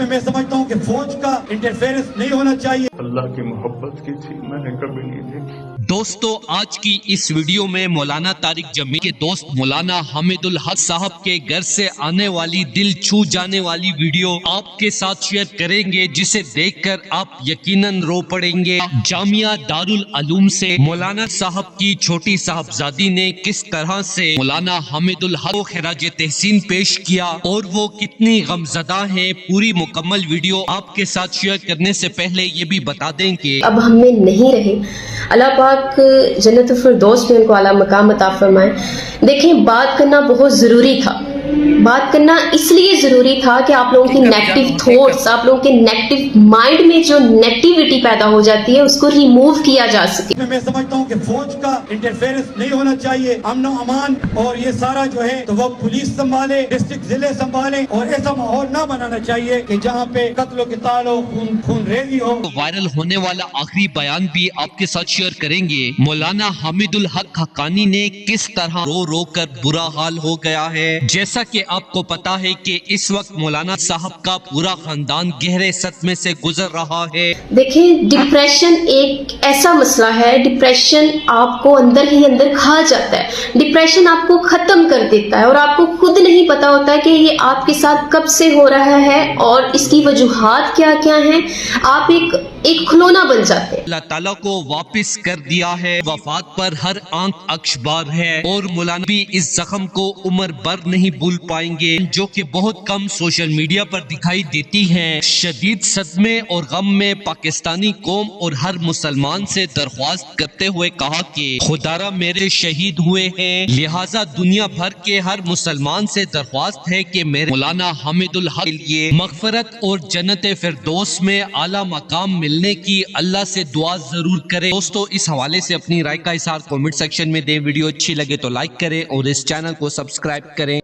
इसमें मैं समझता हूँ कि फौज का इंटरफेरेंस नहीं होना चाहिए। अल्लाह की मोहब्बत की थी, मैंने कभी नहीं देखी। दोस्तों, आज की इस वीडियो में मौलाना तारिक जमी के दोस्त मौलाना हामिदुल हक साहब के घर से आने वाली दिल छू जाने वाली वीडियो आपके साथ शेयर करेंगे, जिसे देखकर आप यकीनन रो पड़ेंगे। जामिया दारुल उलूम से मौलाना साहब की छोटी साहबजादी ने किस तरह से मौलाना हामिदुल हक को खिराज तहसीन पेश किया और वो कितनी गमज़दा है, पूरी मुकम्मल वीडियो आपके साथ शेयर करने से पहले ये भी बता दें कि अब हम में नहीं रहे। अल्लाह पाक जन्नतुल फिरदौस में उनको आला मकाम अता फरमाए। देखें, बात करना बहुत ज़रूरी था। बात करना इसलिए ज़रूरी था कि आप लोगों की नेगेटिव थॉट्स, आप लोगों के नेगेटिव माइंड में जो नेगेटिविटी पैदा हो जाती है उसको रिमूव किया जा सके। मैं समझता हूँ कि फौज का इंटरफेरेंस नहीं होना चाहिए। अमन अमान और ये सारा जो है तो वो पुलिस संभाले, डिस्ट्रिक्ट जिले संभाले, और ऐसा माहौल ना बनाना चाहिए कि जहाँ पे कत्ल क़िताल हो, खून रेजी हो। वायरल होने वाला आखिरी बयान भी आपके साथ शेयर करेंगे। मौलाना हामिदुल हक हक्कानी ने किस तरह रो रो कर बुरा हाल हो गया है। जैसा कि आपको पता है कि इस वक्त मौलाना साहब का पूरा खानदान गहरे सदमे से गुजर रहा है। देखिए, डिप्रेशन एक ऐसा मसला है, डिप्रेशन आपको अंदर ही अंदर खा जाता है। डिप्रेशन आपको खत्म कर देता है और आपको खुद नहीं पता होता है कि ये आपके साथ कब से हो रहा है और इसकी वजूहात क्या क्या हैं। आप एक खिलौना बन जाते हैं। अल्लाह ताला को वापस कर दिया है। वफात पर हर आंख अक्शबार है और मौलाना भी इस जख्म को उम्र भर नहीं भूल पाएंगे, जो कि बहुत कम सोशल मीडिया पर दिखाई देती हैं। शदीद सदमे और गम में पाकिस्तानी कौम और हर मुसलमान से दरख्वास्त करते हुए कहा कि खुदारा मेरे शहीद हुए हैं, लिहाजा दुनिया भर के हर मुसलमान से दरख्वास्त है कि मेरे मौलाना हामिदुल हक के लिए मगफरत और जन्नत फिरदौस में आला मकाम मिलने की अल्लाह से दुआ जरूर करें। दोस्तों, इस हवाले से अपनी राय का इज़हार कमेंट सेक्शन में दें। वीडियो अच्छी लगे तो लाइक करें और इस चैनल को सब्सक्राइब करें।